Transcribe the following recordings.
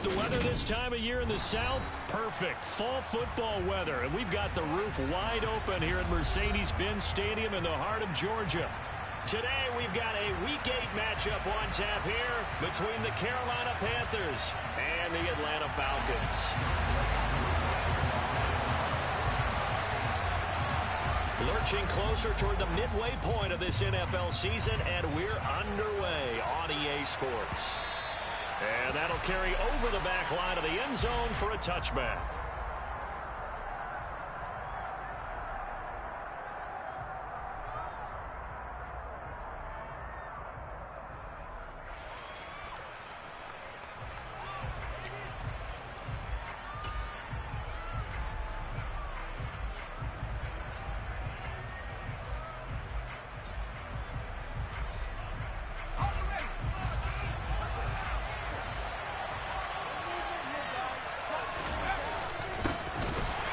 The weather this time of year in the South, perfect. Fall football weather. And we've got the roof wide open here at Mercedes-Benz Stadium in the heart of Georgia. Today we've got a Week 8 matchup on tap here between the Carolina Panthers and the Atlanta Falcons. Lurching closer toward the midway point of this NFL season, and we're underway on EA Sports. And that'll carry over the back line of the end zone for a touchback.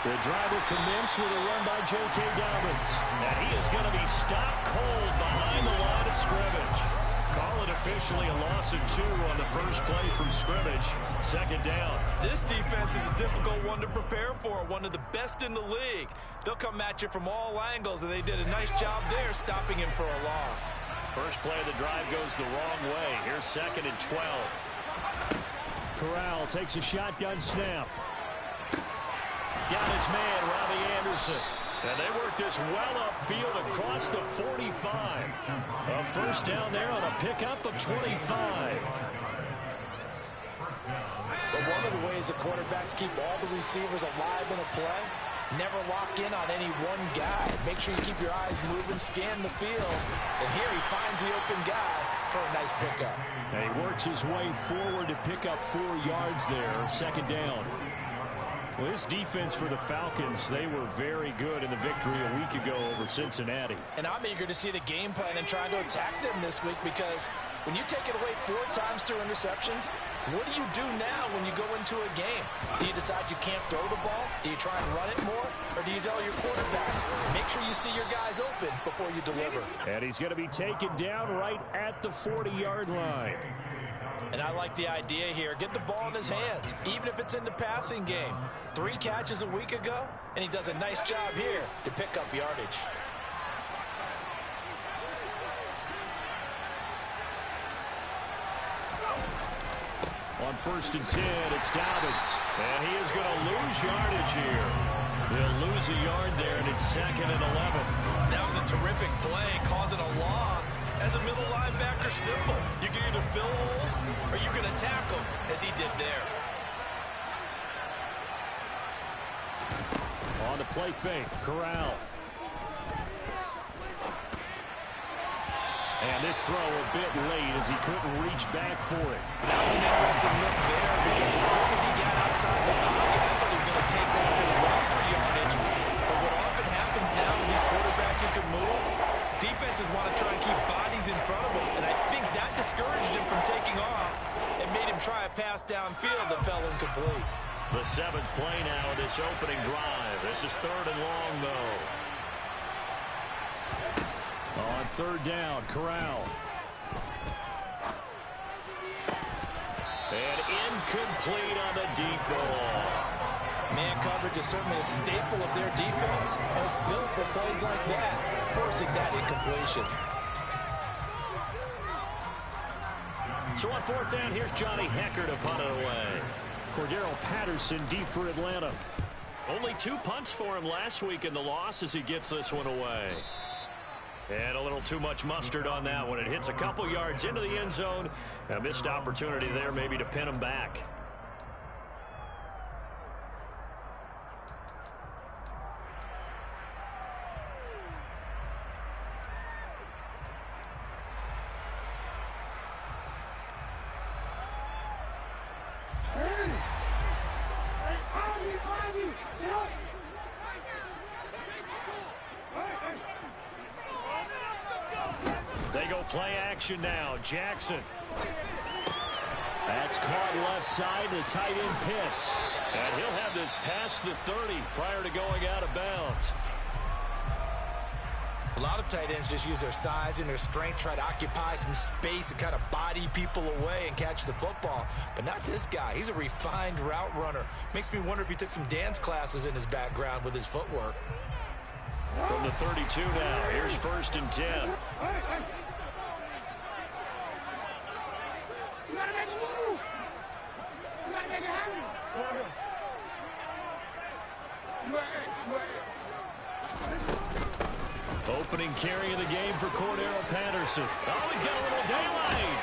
The drive will commence with a run by J.K. Dobbins. And he is going to be stopped cold behind the line of scrimmage. Call it officially a loss of 2 on the first play from scrimmage. Second down. This defense is a difficult one to prepare for, one of the best in the league. They'll come at you from all angles, and they did a nice job there stopping him for a loss. First play of the drive goes the wrong way. Here's 2nd and 12. Corral takes a shotgun snap. Got his man, Robbie Anderson. And they work this well upfield across the 45. A first down there on a pickup of 25. But one of the ways the quarterbacks keep all the receivers alive in a play, never lock in on any one guy. Make sure you keep your eyes moving, scan the field. And here he finds the open guy for a nice pickup. And he works his way forward to pick up 4 yards there. Second down. Well, this defense for the Falcons, they were very good in the victory a week ago over Cincinnati. And I'm eager to see the game plan and trying to attack them this week, because when you take it away 4 times through interceptions, what do you do now when you go into a game? Do you decide you can't throw the ball? Do you try and run it more? Or do you tell your quarterback, make sure you see your guys open before you deliver? And he's going to be taken down right at the 40-yard line. And I like the idea here. Get the ball in his hands, even if it's in the passing game. 3 catches a week ago, and he does a nice job here to pick up yardage. On 1st and 10, it's Dobbins. And he is going to lose yardage here. They'll lose a yard there, and it's 2nd and 11. That was a terrific play, causing a loss. As a middle linebacker, simple. You can either fill holes or you can attack them, as he did there. On the play fake, Corral. And this throw a bit late as he couldn't reach back for it. That was an interesting look there, because as soon as he got outside the pocket, I thought he was going to take off and run for yardage. But what often happens now with these quarterbacks who can move, defenses want to try and keep bodies in front of them, and I think that discouraged him from taking off and made him try a pass downfield that fell incomplete. The 7th play now of this opening drive. This is 3rd and long, though. On 3rd down, Corral. And incomplete on the deep ball. Man coverage is certainly a staple of their defense, as built for plays like that, forcing that incompletion. So on 4th down, here's Johnny Hecker to punt it away. Cordero Patterson deep for Atlanta. Only 2 punts for him last week in the loss as he gets this one away. And a little too much mustard on that one. It hits a couple yards into the end zone. A missed opportunity there maybe to pin him back. They go play action now. Jackson. That's caught left side. The tight end Pitts. And he'll have this past the 30 prior to going out of bounds. A lot of tight ends just use their size and their strength, try to occupy some space and kind of body people away and catch the football. But not this guy. He's a refined route runner. Makes me wonder if he took some dance classes in his background with his footwork. From the 32 now, here's 1st and 10. Opening carry of the game for Cordero Patterson. Oh, he's got a little daylight.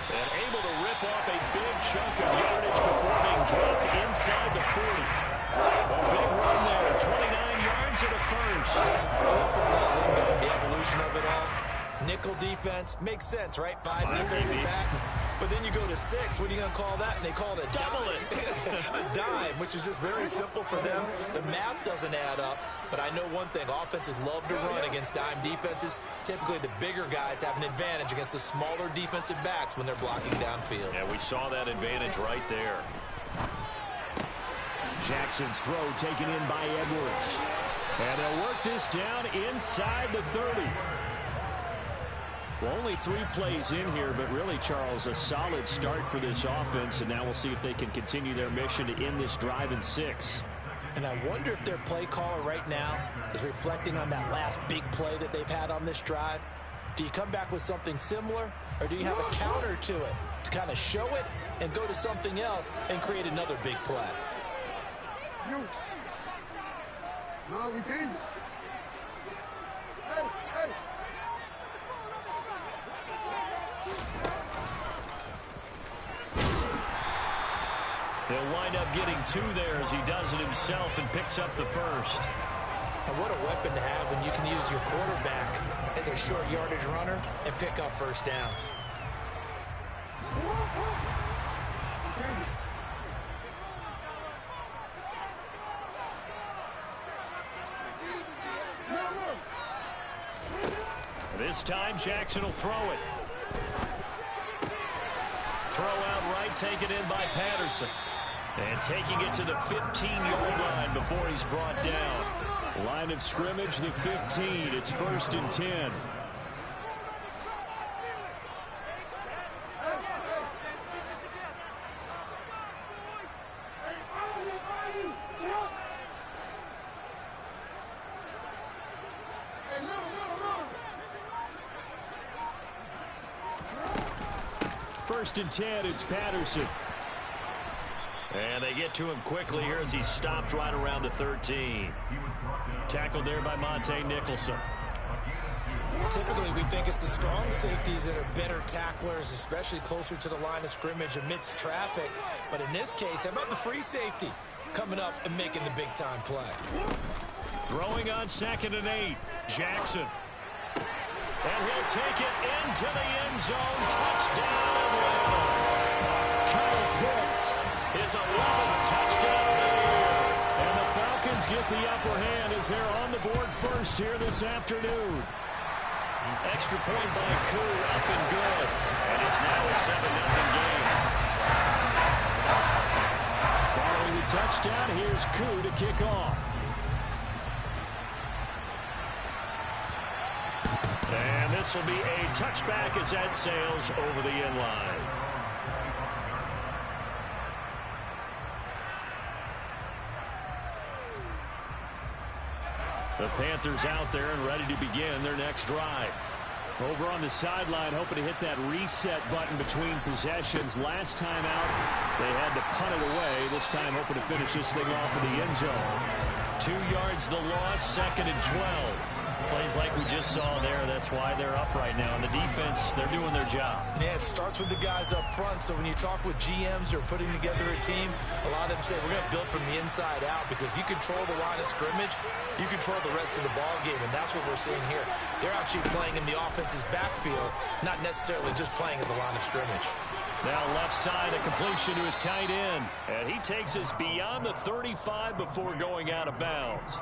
And able to rip off a big chunk of yardage before being dropped inside the 40. A big run there, 29 yards and a first. Football lingo, the evolution of it all. Nickel defense, makes sense, right? 5 defensive backs. But then you go to 6. What are you going to call that? And they call it a double dime. A dime, which is just very simple for them. The math doesn't add up. But I know one thing. Offenses love to run against dime defenses. Typically, the bigger guys have an advantage against the smaller defensive backs when they're blocking downfield. Yeah, we saw that advantage right there. Jackson's throw taken in by Edwards. And they'll work this down inside the 30. Well, only 3 plays in here, but really, Charles, a solid start for this offense, and now we'll see if they can continue their mission to end this drive in 6. And I wonder if their play caller right now is reflecting on that last big play that they've had on this drive. Do you come back with something similar, or do you have a counter to it to kind of show it and go to something else and create another big play? No, we change. He'll wind up getting 2 there as he does it himself and picks up the first. And what a weapon to have when you can use your quarterback as a short yardage runner and pick up first downs. This time, Jackson will throw it. Throw out right, taken in by Patterson. And taking it to the 15-yard line before he's brought down. Line of scrimmage, the 15. It's 1st and 10. First and 10, it's Patterson. And they get to him quickly here as he stopped right around the 13. Tackled there by Monte Nicholson. Typically, we think it's the strong safeties that are better tacklers, especially closer to the line of scrimmage amidst traffic. But in this case, how about the free safety coming up and making the big-time play? Throwing on 2nd and 8. Jackson. And he'll take it into the end zone. Touchdown. Kyle Pitts. His 11th touchdown of the year. And the Falcons get the upper hand as they're on the board first here this afternoon. Extra point by Koo, up and good. And it's now a 7-0 game. Following the touchdown, here's Koo to kick off. And this will be a touchback as that sails over the end line. The Panthers out there and ready to begin their next drive. Over on the sideline, hoping to hit that reset button between possessions. Last time out, they had to punt it away. This time, hoping to finish this thing off in the end zone. 2 yards the loss, 2nd and 12. Plays like we just saw there. That's why they're up right now. And the defense, they're doing their job. Yeah, it starts with the guys up front. So when you talk with GMs who are putting together a team, a lot of them say we're going to build from the inside out, because if you control the line of scrimmage, you control the rest of the ball game, and that's what we're seeing here. They're actually playing in the offense's backfield, not necessarily just playing at the line of scrimmage. Now left side, a completion to his tight end. And he takes us beyond the 35 before going out of bounds.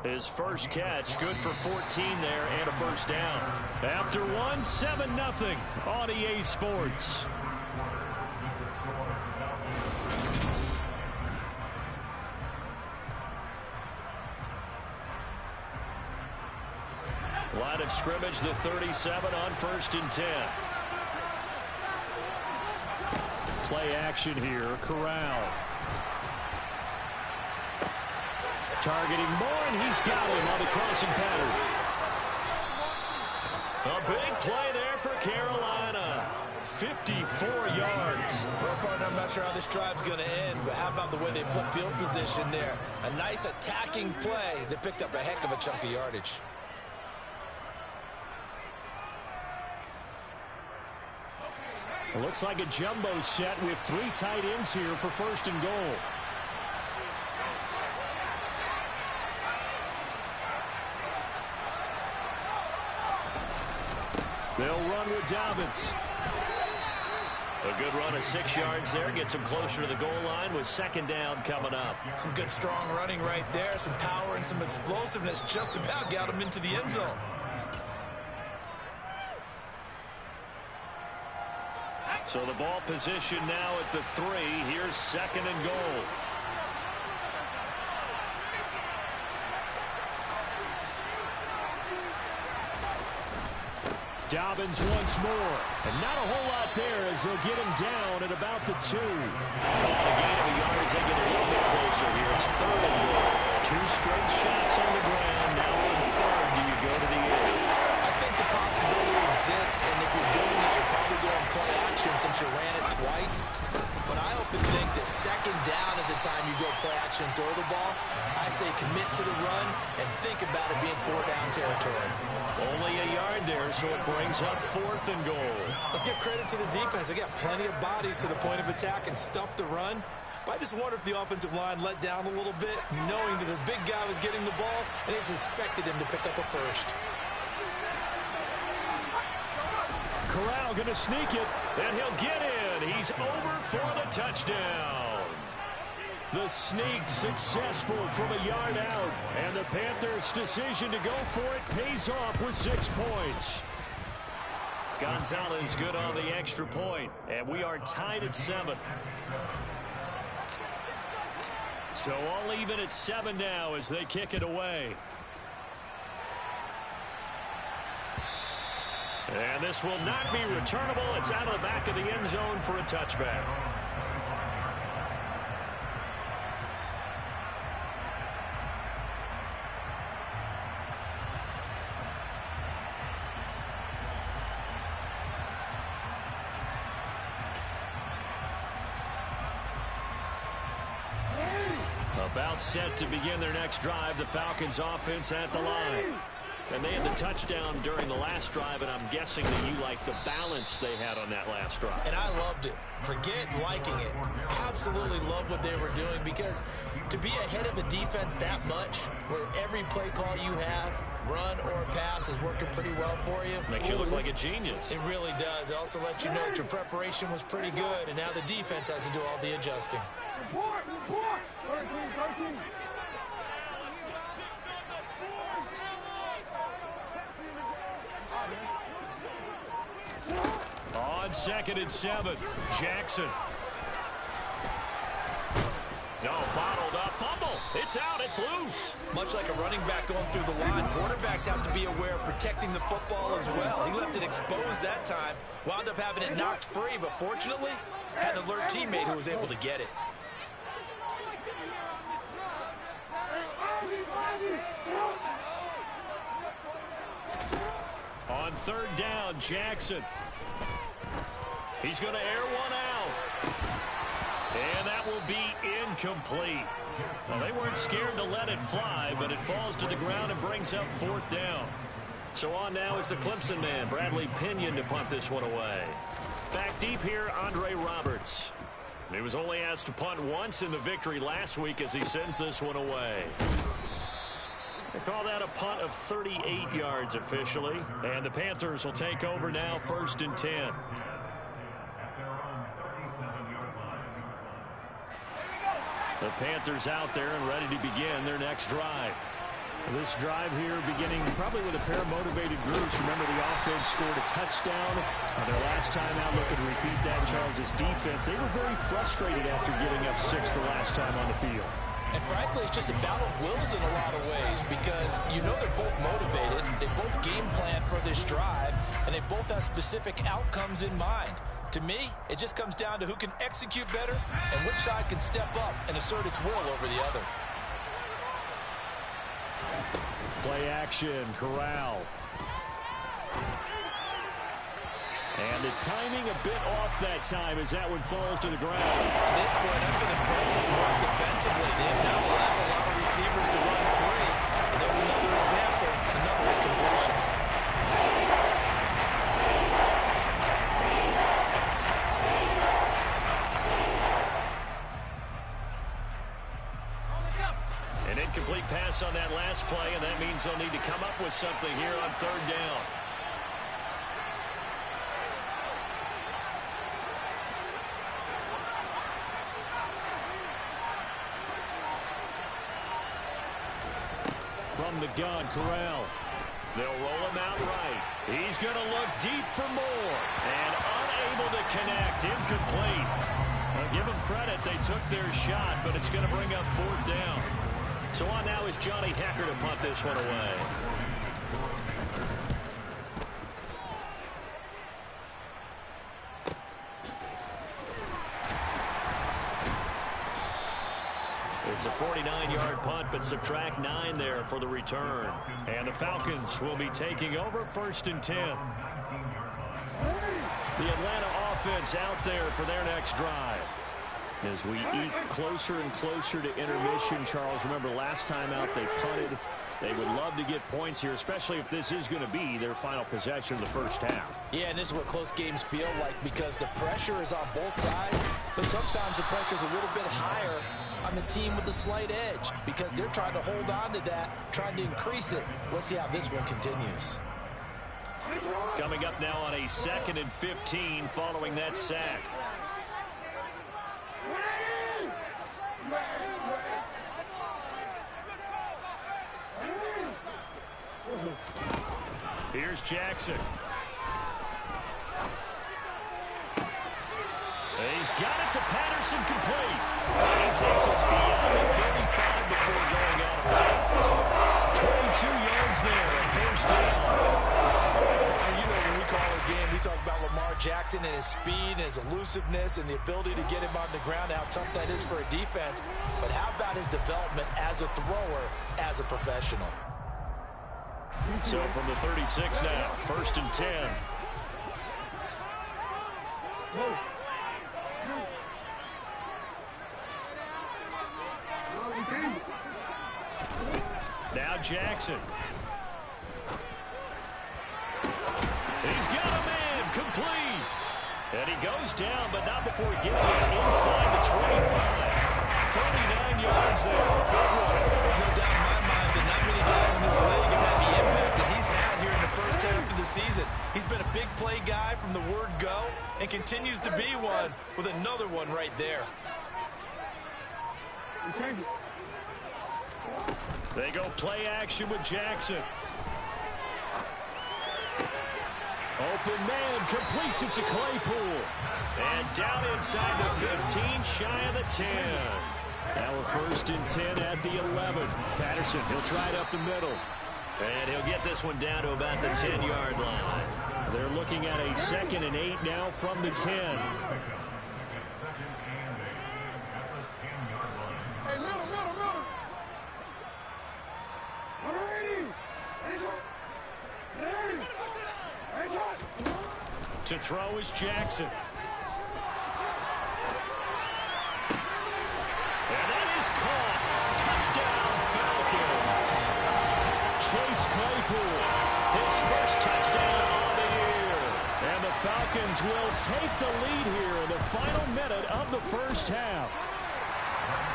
His first catch, good for 14 there and a first down. After 7-0 on EA Sports. Line of scrimmage, the 37 on 1st and 10. Play action here. Corral. Targeting Moore, and he's got him on the crossing pattern. A big play there for Carolina. 54 yards. Well, partner, I'm not sure how this drive's going to end, but how about the way they flip field position there? A nice attacking play that picked up a heck of a chunk of yardage. It looks like a jumbo set with 3 tight ends here for 1st and goal. They'll run with Dobbins. A good run of 6 yards there. Gets him closer to the goal line with 2nd down coming up. Some good, strong running right there. Some power and some explosiveness just about got him into the end zone. So the ball position now at the 3. Here's 2nd and goal. Dobbins once more. And not a whole lot there as they'll get him down at about the 2. Call a gain of a yard as they get a little bit closer here. It's 3rd and goal. 2 straight shots on the ground. Now on 3rd, do you go to the air? I think the possibility exists, and if you're doing it, you're probably going play action since you ran it twice. But I often think that 2nd down is the time you go play action and throw the ball. I say commit to the run and think about it being 4-down territory. Only a yard there, so it brings up 4th and goal. Let's give credit to the defense. They got plenty of bodies to the point of attack and stop the run. But I just wonder if the offensive line let down a little bit, knowing that the big guy was getting the ball, and it's expected him to pick up a first. Corral going to sneak it. And he'll get in. He's over for the touchdown. The sneak successful from a yard out. And the Panthers' decision to go for it pays off with 6 points. Gonzalez good on the extra point. And we are tied at 7. So all even at 7 now as they kick it away. And this will not be returnable. It's out of the back of the end zone for a touchback. About set to begin their next drive. The Falcons offense at the line. And they had the touchdown during the last drive, and I'm guessing that you like the balance they had on that last drive. And I loved it. Forget liking it. Absolutely love what they were doing, because to be ahead of a defense that much, where every play call you have, run or pass, is working pretty well for you. Makes you look like a genius. It really does. It also lets you know that your preparation was pretty good, and now the defense has to do all the adjusting. On 2nd and 7, Jackson. No, bottled up, fumble. It's out, it's loose. Much like a running back going through the line, quarterbacks have to be aware of protecting the football as well. He left it exposed that time, wound up having it knocked free, but fortunately, had an alert teammate who was able to get it. On 3rd down, Jackson. He's going to air one out. And that will be incomplete. Well, they weren't scared to let it fly, but it falls to the ground and brings up 4th down. So on now is the Clemson man, Bradley Pinion, to punt this one away. Back deep here, Andre Roberts. He was only asked to punt once in the victory last week as he sends this one away. They call that a punt of 38 yards officially. And the Panthers will take over now, 1st and 10. The Panthers out there and ready to begin their next drive. This drive here beginning probably with a pair of motivated groups. Remember, the offense scored a touchdown on their last time out. Looking to repeat that. Charles's defense, they were very frustrated after giving up 6 the last time on the field. And frankly, it's just a battle of wills in a lot of ways because you know they're both motivated, they both game plan for this drive, and they both have specific outcomes in mind. To me, it just comes down to who can execute better and which side can step up and assert its will over the other. Play action, Corral. And the timing a bit off that time as that one falls to the ground. To this point, I've been impressed with the work defensively. They have now allowed a lot of receivers to run free. And there's another example, another incompletion. An incomplete pass on that last play, and that means they'll need to come up with something here on third down. From the gun, Corral. They'll roll him out right. He's going to look deep for more. And unable to connect. Incomplete. Well, give them credit. They took their shot, but it's going to bring up fourth down. So on now is Johnny Hecker to punt this one away. It's a 49-yard punt, but subtract 9 there for the return. And the Falcons will be taking over 1st and 10. The Atlanta offense out there for their next drive. As we eat closer and closer to intermission, Charles, remember last time out they punted. They would love to get points here, especially if this is going to be their final possession of the first half. Yeah, and this is what close games feel like because the pressure is on both sides, but sometimes the pressure is a little bit higher on the team with the slight edge because they're trying to hold on to that, trying to increase it. Let's see how this one continues. Coming up now on a 2nd and 15 following that sack. Here's Jackson. He's got it to Patterson, complete. He takes us beyond the 35 before going out of bounds. 22 yards there, first down. And you know, when we call this game, we talk about Lamar Jackson and his speed and his elusiveness and the ability to get him on the ground, how tough that is for a defense. But how about his development as a thrower, as a professional? So from the 36 now, 1st and 10. Now Jackson. He's got a man, complete. And he goes down, but not before getting us inside the 25. 39 yards there. There's no doubt in my mind that not many guys in this league have had the impact that he's had here in the first half of the season. He's been a big play guy from the word go and continues to be one with another one right there. They go play action with Jackson. Open man, completes it to Claypool. And down inside the 15, shy of the 10. Now we're 1st and 10 at the 11. Patterson, he'll try it up the middle. And he'll get this one down to about the 10-yard line. They're looking at a 2nd and 8 now from the 10. To throw is Jackson. And that is caught. Touchdown, Falcons. Chase Claypool, his first touchdown on the year. And the Falcons will take the lead here in the final minute of the first half.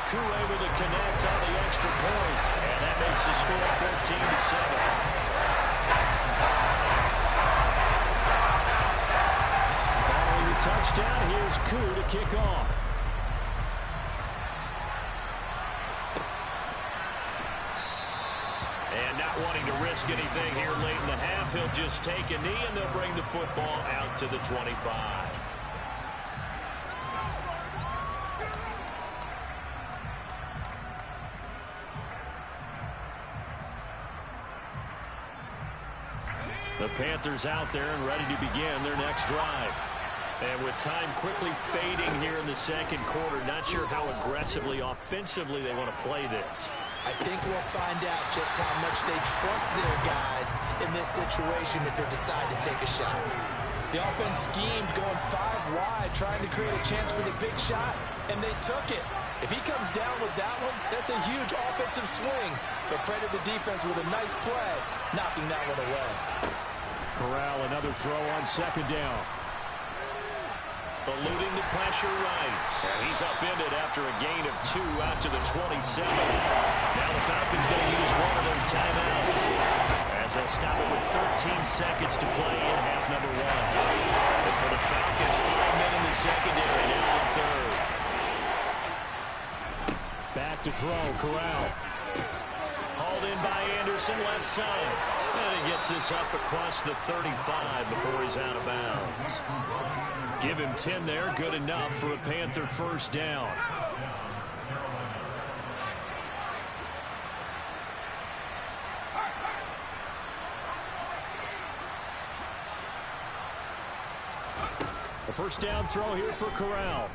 Crew able to connect on the extra point, and that makes the score 14-7. Touchdown, here's Koo to kick off. And not wanting to risk anything here late in the half, he'll just take a knee and they'll bring the football out to the 25. The Panthers out there and ready to begin their next drive. And with time quickly fading here in the second quarter, not sure how aggressively, offensively they want to play this. I think we'll find out just how much they trust their guys in this situation if they decide to take a shot. The offense schemed going 5 wide, trying to create a chance for the big shot, and they took it. If he comes down with that one, that's a huge offensive swing. But credit the defense with a nice play, knocking that one away. Corral, another throw on second down. Eluding the pressure right. And he's upended after a gain of 2 out to the 27. Now the Falcons going to use one of their timeouts, as they'll stop it with 13 seconds to play in half number 1. And for the Falcons, 5 men in the secondary, now in third. Back to throw, Corral. Hauled in by Anderson, left side. And he gets this up across the 35 before he's out of bounds. Give him 10 there, good enough for a Panther first down. A first down throw here for Corral.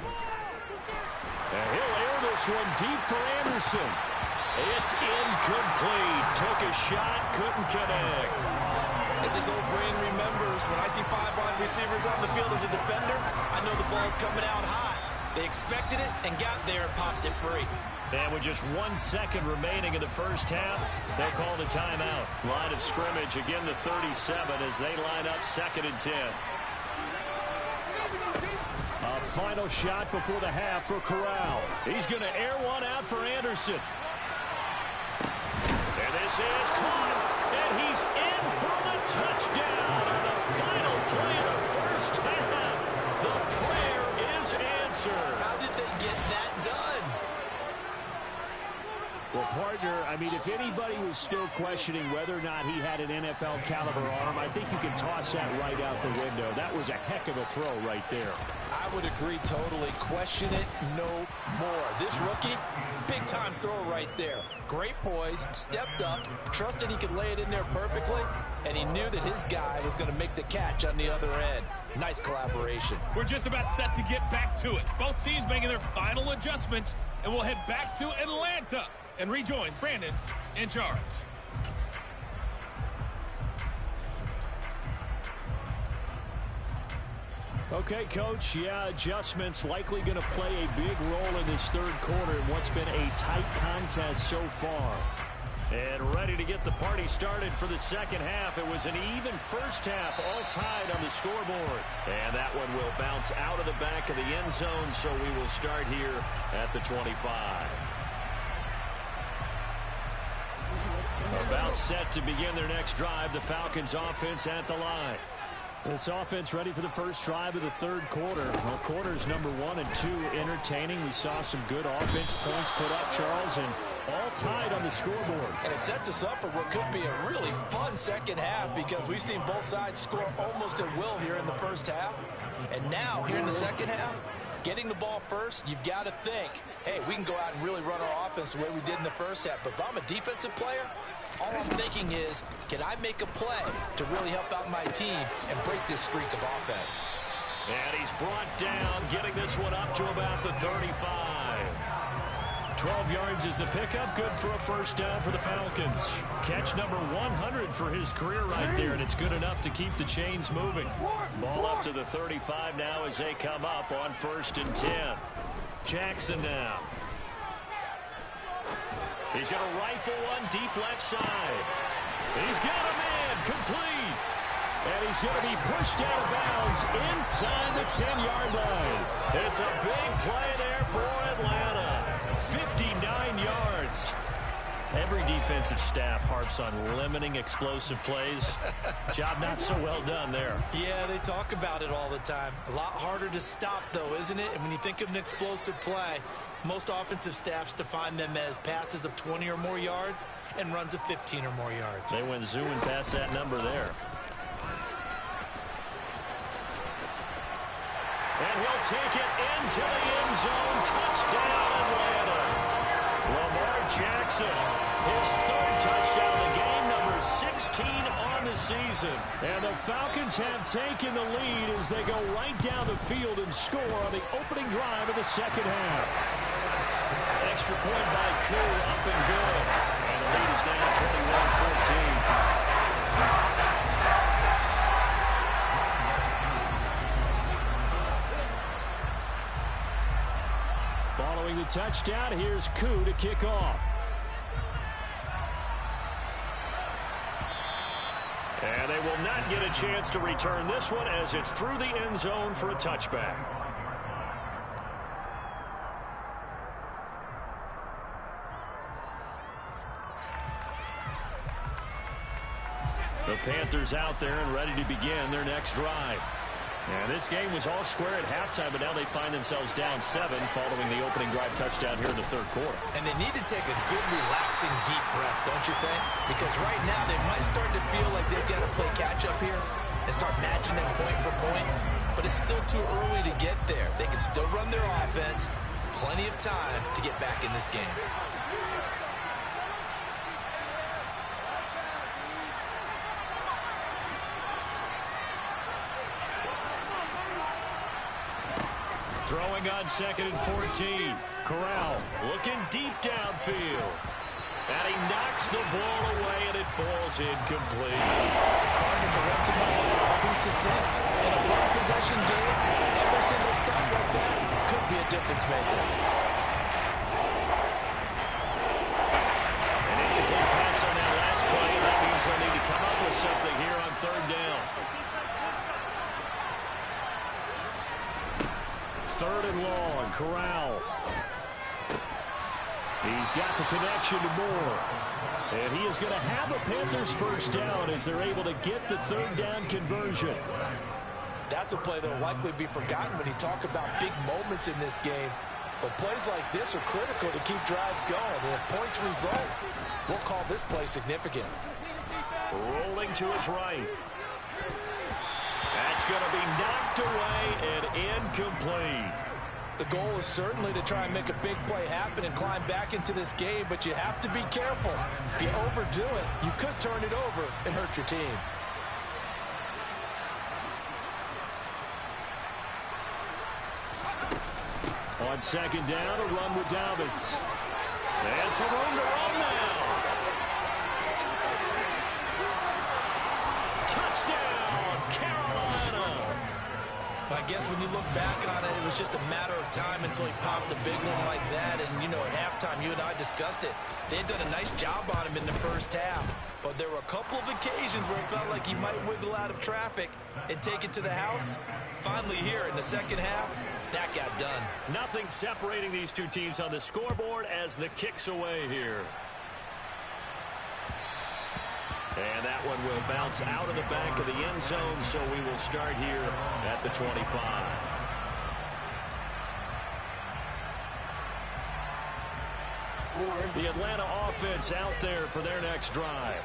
And he'll air this one deep for Anderson. It's incomplete. Took a shot, couldn't connect. As his old brain remembers, when I see 5 wide receivers on the field as a defender, I know the ball's coming out high. They expected it and got there and popped it free. And with just 1 second remaining in the first half, they'll call the timeout. Line of scrimmage, again the 37 as they line up 2nd and 10. A final shot before the half for Corral. He's going to air one out for Anderson. And this is caught. And he's in for the touchdown. And the final play of the first half. The prayer is answered. How did they get that done? Well, partner, I mean, if anybody was still questioning whether or not he had an NFL caliber arm, I think you can toss that right out the window. That was a heck of a throw right there. I would agree totally. Question it no more. This rookie, big-time throw right there. Great poise, stepped up, trusted he could lay it in there perfectly, and he knew that his guy was going to make the catch on the other end. Nice collaboration. We're just about set to get back to it. Both teams making their final adjustments, and we'll head back to Atlanta and rejoin Brandon in charge. Okay, Coach, yeah, adjustments likely going to play a big role in this third quarter in what's been a tight contest so far. And ready to get the party started for the second half. It was an even first half, all tied on the scoreboard. And that one will bounce out of the back of the end zone, so we will start here at the 25. About set to begin their next drive, the Falcons offense at the line. This offense ready for the first drive of the third quarter. Well, quarters number 1 and 2 entertaining. We saw some good offense points put up, Charles, and all tied on the scoreboard. And it sets us up for what could be a really fun second half because we've seen both sides score almost at will here in the first half. And now, here in the second half, getting the ball first, you've got to think, hey, we can go out and really run our offense the way we did in the first half. But if I'm a defensive player, all I'm thinking is, can I make a play to really help out my team and break this streak of offense? And he's brought down, getting this one up to about the 35. 12 yards is the pickup, good for a first down for the Falcons. Catch number 100 for his career right there, and it's good enough to keep the chains moving. Ball up to the 35 now as they come up on 1st and 10. Jackson now. He's going to rifle one deep left side. He's got a man complete. And he's going to be pushed out of bounds inside the 10-yard line. It's a big play there for Atlanta. 59 yards. Every defensive staff harps on limiting explosive plays. Job not so well done there. Yeah, they talk about it all the time. A lot harder to stop, though, isn't it? And when you think of an explosive play, most offensive staffs define them as passes of 20 or more yards and runs of 15 or more yards. They went zooming past that number there. And he'll take it into the end zone. Touchdown, Atlanta. Lamar Jackson, his third touchdown of the game, number 16 on the season. And the Falcons have taken the lead as they go right down the field and score on the opening drive of the second half. Extra point by Koo, up and good. And the lead is now 21-14. Following the touchdown, here's Koo to kick off. And they will not get a chance to return this one as it's through the end zone for a touchback. The Panthers out there and ready to begin their next drive. And this game was all square at halftime, but now they find themselves down 7 following the opening drive touchdown here in the third quarter. And they need to take a good, relaxing, deep breath, don't you think? Because right now they might start to feel like they've got to play catch-up here and start matching them point for point. But it's still too early to get there. They can still run their offense. Plenty of time to get back in this game. Throwing on 2nd and 14. Corral looking deep downfield. And he knocks the ball away, and it falls incomplete. Partner for once in my life, I'll be succinct. In a one-possession game, every single stop like that could be a difference maker. An incomplete pass on that last play, and that means they'll need to come up with something here on 3rd down. 3rd and long, Corral. He's got the connection to Moore. And he is going to have a Panthers first down as they're able to get the 3rd down conversion. That's a play that will likely be forgotten when you talk about big moments in this game. But plays like this are critical to keep drives going. And if points result, we'll call this play significant. Rolling to his right. That's going to be knocked away and incomplete. The goal is certainly to try and make a big play happen and climb back into this game, but you have to be careful. If you overdo it, you could turn it over and hurt your team. On 2nd down, a run with Dobbins. And some room to run now. Touchdown, Carolina. I guess when you look back on it, it was just a matter of time until he popped a big one like that. And, you know, at halftime, you and I discussed it. They had done a nice job on him in the first half. But there were a couple of occasions where it felt like he might wiggle out of traffic and take it to the house. Finally here in the second half, that got done. Nothing separating these two teams on the scoreboard as the kick's away here. And that one will bounce out of the back of the end zone, so we will start here at the 25. The Atlanta offense out there for their next drive.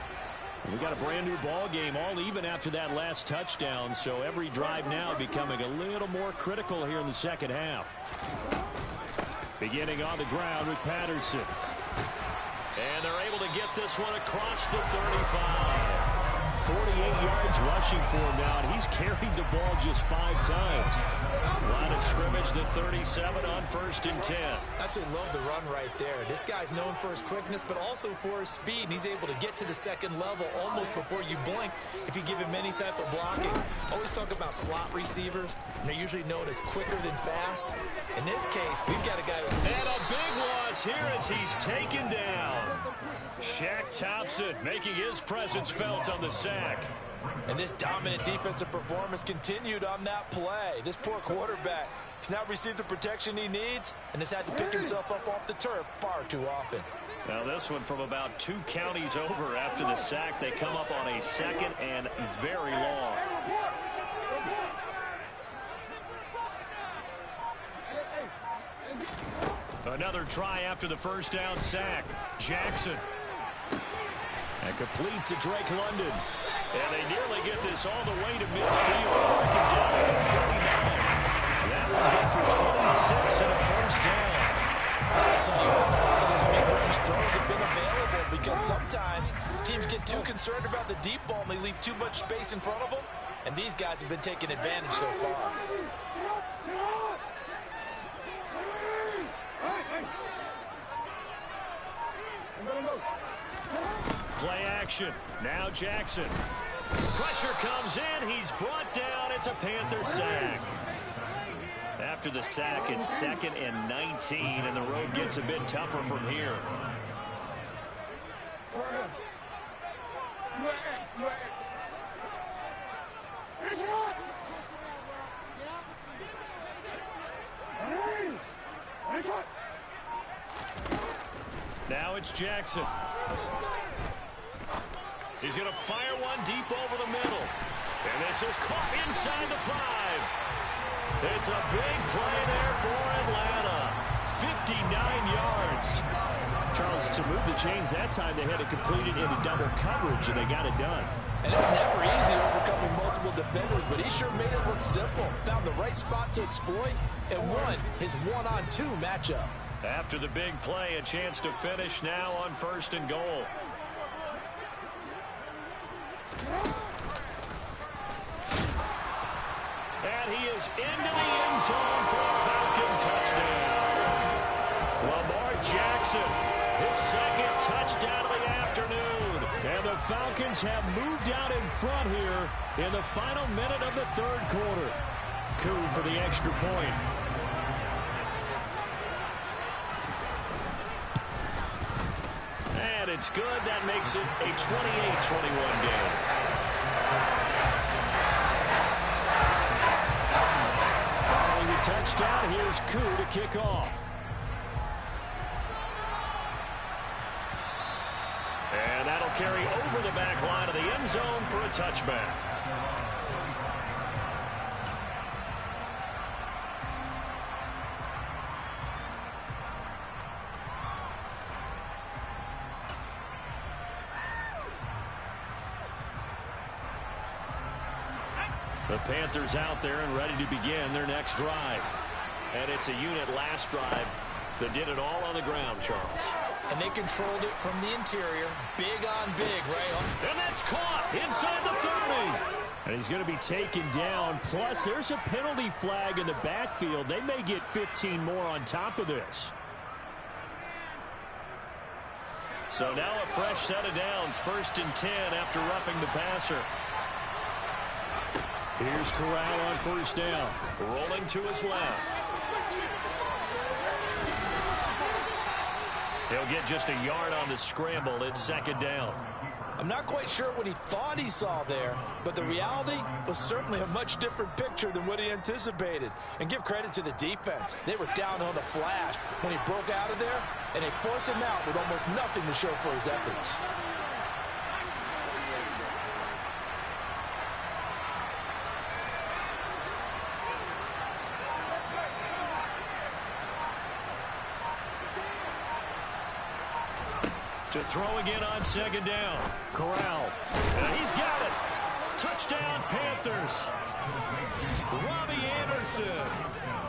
We got a brand new ball game, all even after that last touchdown, so every drive now becoming a little more critical here in the second half. Beginning on the ground with Patterson. And they're able to get this one across the 35. 48 yards rushing for him now, and he's carried the ball just 5 times. Line of scrimmage, the 37 on 1st and 10. I absolutely love the run right there. This guy's known for his quickness, but also for his speed, and he's able to get to the second level almost before you blink if you give him any type of blocking. Always talk about slot receivers, and they're usually known as quicker than fast. In this case, we've got a guy with... And a big loss here as he's taken down. Shaq Thompson making his presence felt on the sack. And this dominant defensive performance continued on that play. This poor quarterback has now received the protection he needs and has had to pick himself up off the turf far too often. Now this one from about 2 counties over after the sack. They come up on a 2nd and very long. Another try after the first down sack. Jackson. And complete to Drake London. And they nearly get this all the way to midfield. Working down at the 49. That will go for 26 and a first down. I'll tell you what, a lot of those mid-range throws have too concerned about the deep ball and they leave too much space in front of them. And these guys have been taking advantage so far. Play action. Now Jackson. Pressure comes in. He's brought down. It's a Panther sack. After the sack, it's 2nd and 19, and the road gets a bit tougher from here. Now it's Jackson. He's going to fire one deep over the middle. And this is caught inside the 5. It's a big play there for Atlanta. 59 yards. Charles, to move the chains that time, they had to complete it into double coverage, and they got it done. And it's never easy overcoming multiple defenders, but he sure made it look simple. Found the right spot to exploit and won his 1-on-2 matchup. After the big play, a chance to finish now on 1st and goal. And he is into the end zone for a Falcon touchdown. Lamar Jackson, his 2nd touchdown of the afternoon. And the Falcons have moved out in front here in the final minute of the 3rd quarter. Coup for the extra point. And it's good. That makes it a 28-21 game. Touchdown. Here's Coup to kick off. And that'll carry over the back line of the end zone for a touchback. The Panthers out there and ready to begin their next drive. And it's a unit last drive that did it all on the ground, Charles. And they controlled it from the interior. Big on big, right? And that's caught inside the 30. And he's going to be taken down. Plus, there's a penalty flag in the backfield. They may get 15 more on top of this. So now a fresh set of downs. 1st and 10 after roughing the passer. Here's Corral on 1st down. Rolling to his left. He'll get just a yard on the scramble. It's 2nd down. I'm not quite sure what he thought he saw there, but the reality was certainly a much different picture than what he anticipated. And give credit to the defense. They were down on the flash when he broke out of there, and they forced him out with almost nothing to show for his efforts. To throw again on 2nd down. Corral. And he's got it. Touchdown, Panthers. Robbie Anderson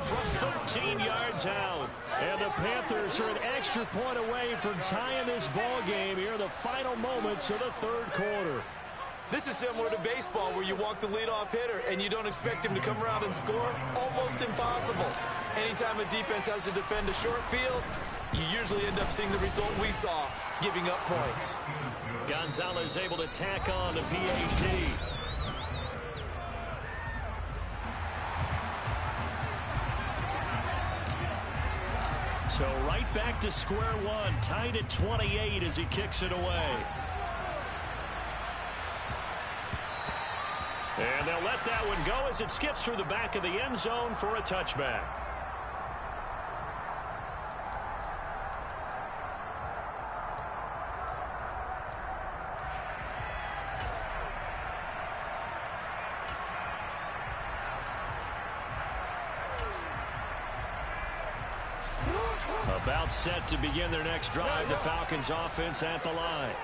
from 13 yards out. And the Panthers are an extra point away from tying this ball game here in the final moments of the 3rd quarter. This is similar to baseball where you walk the leadoff hitter and you don't expect him to come around and score. Almost impossible. Anytime a defense has to defend a short field, you usually end up seeing the result we saw, giving up points. Gonzalez able to tack on the PAT. So right back to square one, tied at 28 as he kicks it away. And they'll let that one go as it skips through the back of the end zone for a touchback. About set to begin their next drive. The Falcons offense at the line.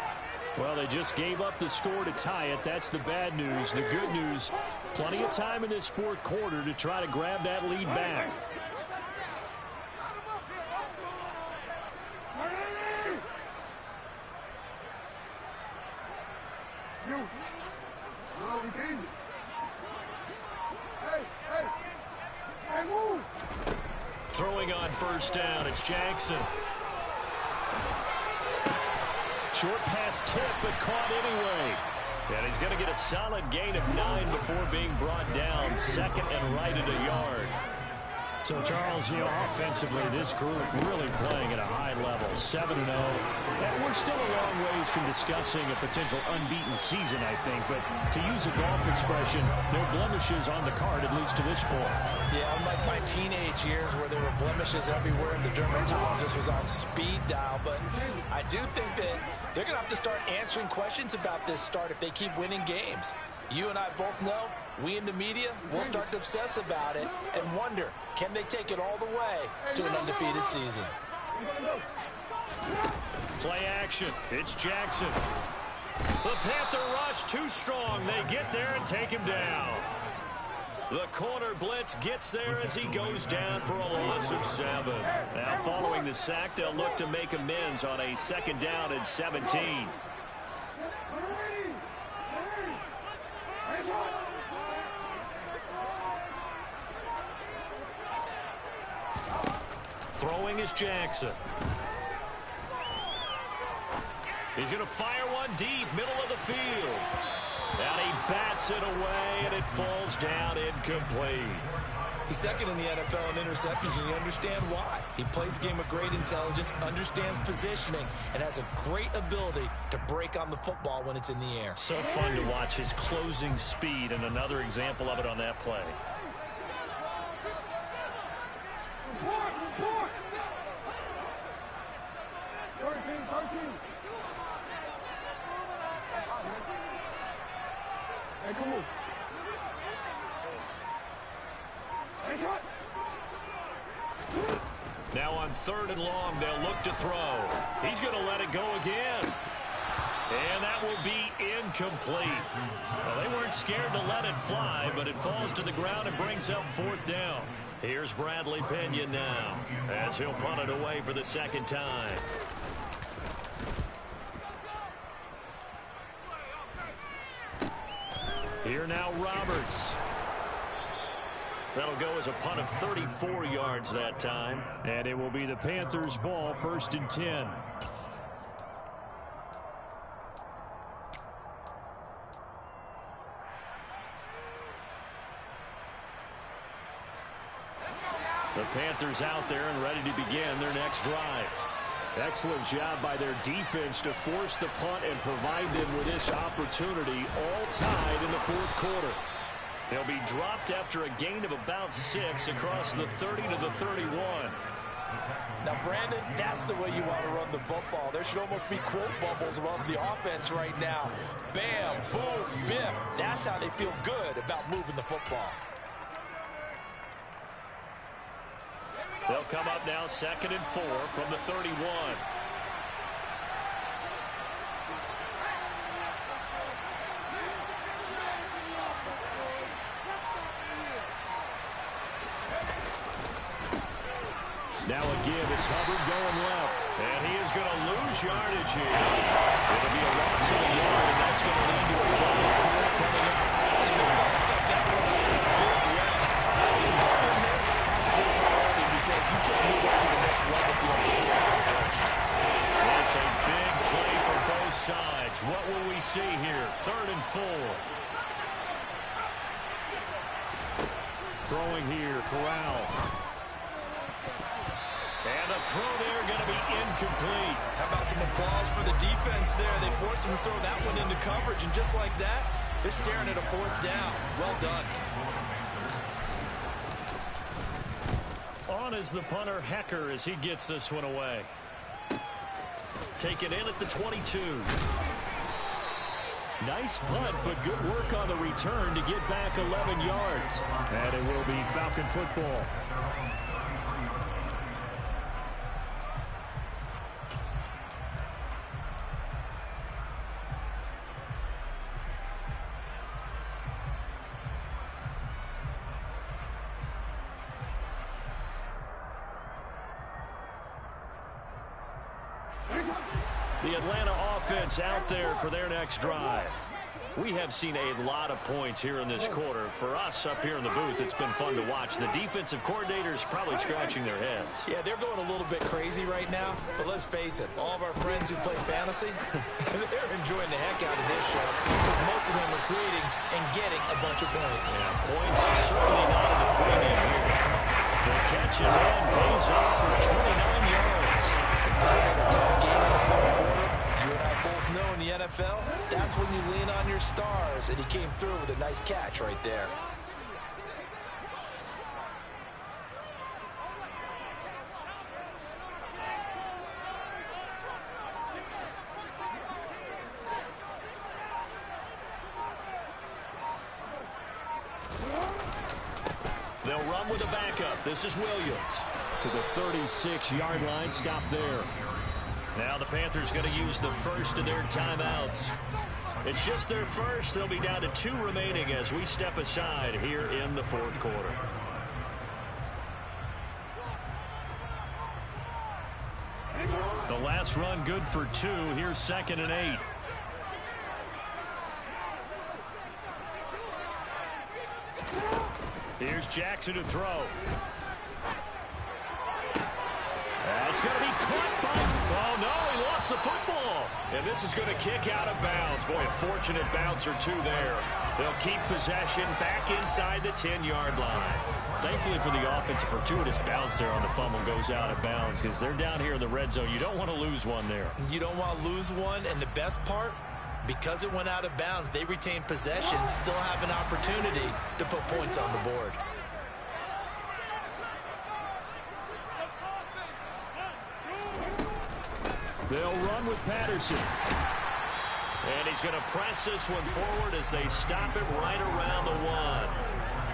Well, they just gave up the score to tie it. That's the bad news. The good news, plenty of time in this 4th quarter to try to grab that lead back. Throwing on first down, it's Jackson. Short pass tip, but caught anyway. And he's going to get a solid gain of 9 before being brought down. Second and right at a yard. So, Charles, offensively, this group really playing at a high level, 7-0. And we're still a long ways from discussing a potential unbeaten season, I think. But to use a golf expression, no blemishes on the card, at least to this point. Yeah, unlike my teenage years where there were blemishes everywhere and the dermatologist was on speed dial. But I do think that they're going to have to start answering questions about this start if they keep winning games. You and I both know, we in the media will start to obsess about it and wonder, can they take it all the way to an undefeated season? Play action. It's Jackson. The Panther rush too strong. They get there and take him down. The corner blitz gets there as he goes down for a loss of 7. Now following the sack, they'll look to make amends on a 2nd down and 17. Throwing is Jackson. He's going to fire one deep, middle of the field. And he bats it away, and it falls down incomplete. He's second in the NFL in interceptions, and you understand why. He plays a game of great intelligence, understands positioning, and has a great ability to break on the football when it's in the air. So fun to watch his closing speed, and another example of it on that play. Hey, come on. Now on 3rd and long, they'll look to throw. He's going to let it go again. And that will be incomplete. Well, they weren't scared to let it fly, but it falls to the ground and brings up 4th down. Here's Bradley Pinion now, as he'll punt it away for the 2nd time. Here now, Roberts. That'll go as a punt of 34 yards that time. And it will be the Panthers' ball, 1st and 10. The Panthers out there and ready to begin their next drive. Excellent job by their defense to force the punt and provide them with this opportunity, all tied in the 4th quarter. They'll be dropped after a gain of about 6 across the 30 to the 31. Now, Brandon, that's the way you want to run the football. There should almost be quote bubbles above the offense right now. Bam, boom, biff. That's how they feel good about moving the football. They'll come up now 2nd and 4 from the 31. Now a give. It's Hubbard going left. And he is going to lose yardage here. It'll be a loss of a yard, and that's going to lead to a 5-4 coming up. And the first step that one up in a big way. I think that one here has a big priority because you can't move up to the next level if you don't take care of it first. That's a big play for both sides. What will we see here? 3rd and 4. Throwing here, Corral. And a throw there going to be incomplete. How about some applause for the defense there? They forced him to throw that one into coverage, and just like that, they're staring at a 4th down. Well done. On is the punter, Hecker, as he gets this one away. Taken in at the 22. Nice punt, but good work on the return to get back 11 yards. And it will be Falcon football. The Atlanta offense out there for their next drive. We have seen a lot of points here in this quarter. For us up here in the booth, it's been fun to watch. The defensive coordinators probably scratching their heads. Yeah, they're going a little bit crazy right now, but let's face it, all of our friends who play fantasy, they're enjoying the heck out of this show because most of them are creating and getting a bunch of points. Yeah, points certainly not in the premium here. The catch and run pays off for 29 yards. A tough game in the fourth quarter. You and I both know in the NFL, that's when you lean on your stars, and he came through with a nice catch right there. They'll run with a backup. This is Williams. To the 36-yard line, stop there. Now the Panthers going to use the first of their timeouts. It's just their first. They'll be down to 2 remaining as we step aside here in the fourth quarter. The last run good for 2. Here's 2nd and 8. Here's Jackson to throw. That's going to be caught by... Oh, no, he lost the football. And this is going to kick out of bounds. Boy, a fortunate bounce or 2 there. They'll keep possession back inside the 10-yard line. Thankfully for the offense, a fortuitous bounce there on the fumble goes out of bounds because they're down here in the red zone. You don't want to lose one there. You don't want to lose one, and the best part, because it went out of bounds, they retain possession, still have an opportunity to put points on the board. They'll run with Patterson. And he's going to press this one forward as they stop him right around the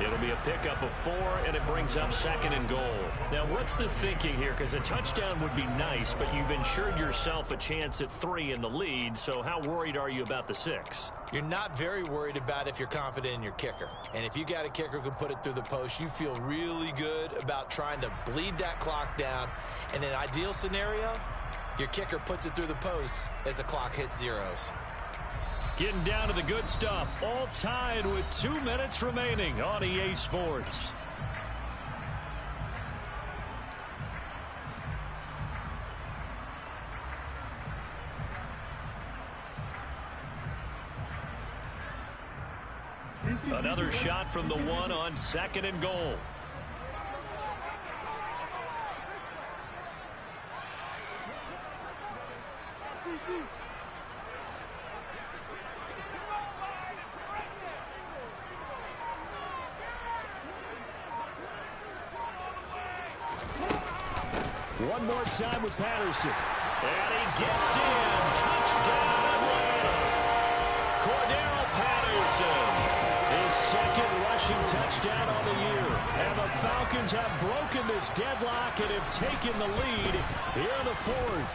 1. It'll be a pickup of 4, and it brings up 2nd and goal. Now, what's the thinking here? Because a touchdown would be nice, but you've ensured yourself a chance at 3 in the lead, so how worried are you about the 6? You're not very worried about if you're confident in your kicker. And if you got a kicker who can put it through the post, you feel really good about trying to bleed that clock down. In an ideal scenario, your kicker puts it through the post as the clock hits zeros. Getting down to the good stuff. All tied with 2 minutes remaining on EA Sports. Another shot from the 1 on 2nd and goal. One more time with Patterson. And he gets in. Touchdown, Atlanta. Cordero Patterson. His 2nd rushing touchdown on the year. And the Falcons have broken this deadlock and have taken the lead here in the 4th.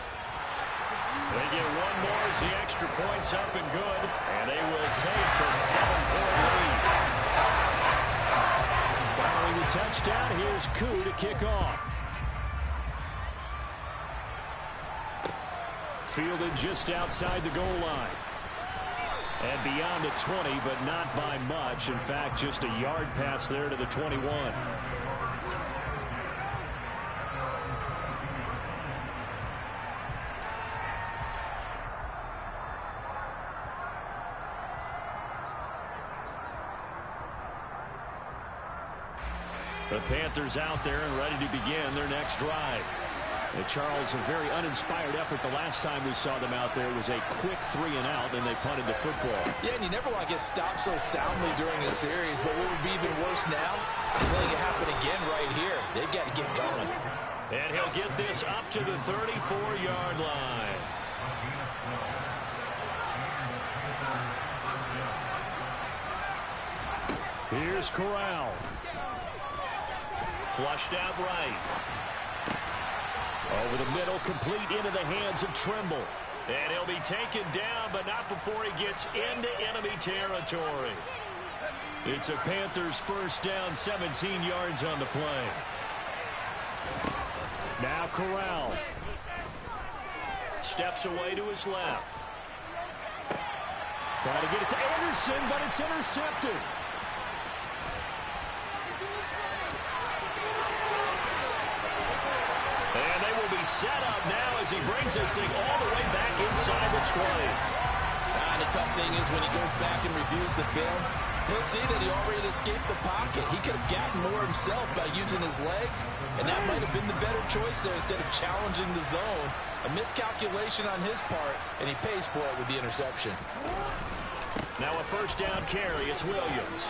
They get one more as the extra point's up and good. And they will take a 7-point lead. Following the touchdown, here's Koo to kick off. Fielded just outside the goal line. And beyond the 20, but not by much. In fact, just a yard pass there to the 21. The Panthers out there and ready to begin their next drive. Charles, a very uninspired effort the last time we saw them out there was a quick 3 and out, and they punted the football. Yeah, and you never want to get stopped so soundly during a series, but what would be even worse now is letting it happen again right here. They've got to get going. And he'll get this up to the 34-yard line. Here's Corral. Flushed out right. Over the middle, complete into the hands of Trimble. And he'll be taken down, but not before he gets into enemy territory. It's a Panthers first down, 17 yards on the play. Now Corral. Steps away to his left. Trying to get it to Anderson, but it's intercepted. And they will be set up now as he brings this thing all the way back inside the 20. And the tough thing is when he goes back and reviews the film, he'll see that he already escaped the pocket. He could have gotten more himself by using his legs, and that might have been the better choice there instead of challenging the zone. A miscalculation on his part, and he pays for it with the interception. Now a first down carry. It's Williams.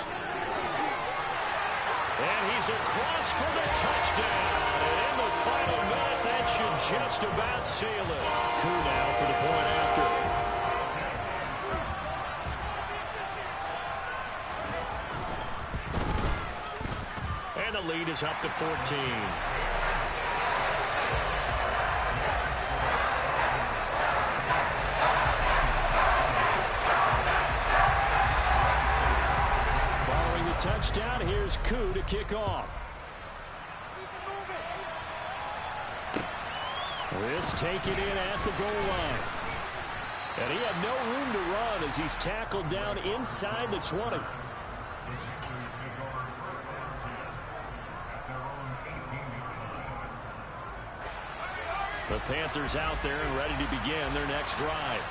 And he's across for the touchdown. And in the final minute, that should just about seal it. Coup now for the point after. And the lead is up to 14. Touchdown. Here's Koo to kick off. This taken in at the goal line. And he had no room to run as he's tackled down inside the 20. The Panthers out there and ready to begin their next drive.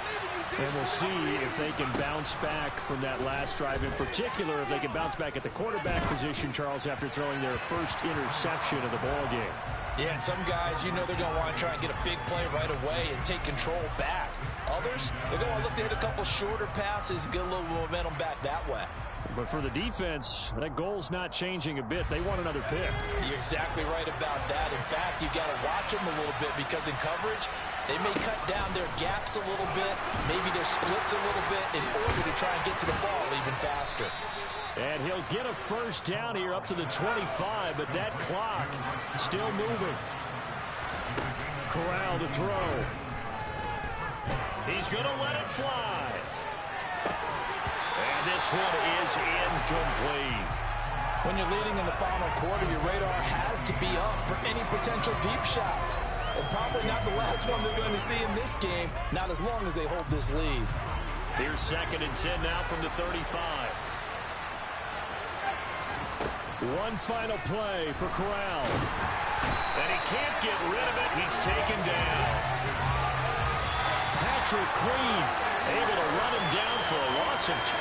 And we'll see if they can bounce back from that last drive. In particular, if they can bounce back at the quarterback position, Charles, after throwing their first interception of the ball game. Yeah, and some guys, you know they're going to want to try and get a big play right away and take control back. Others, they're going to look to hit a couple shorter passes, get a little momentum back that way. But for the defense, that goal's not changing a bit. They want another pick. You're exactly right about that. In fact, you've got to watch them a little bit because in coverage, they may cut down their gaps a little bit, maybe their splits a little bit in order to try and get to the ball even faster. And he'll get a first down here up to the 25, but that clock still moving. Corral to throw. He's going to let it fly. And this one is incomplete. When you're leading in the final quarter, your radar has to be up for any potential deep shots. And probably not the last one they're going to see in this game, not as long as they hold this lead. Here's 2nd and 10 now from the 35. One final play for Corral. And he can't get rid of it. He's taken down. Patrick Queen able to run him down for a loss of 20.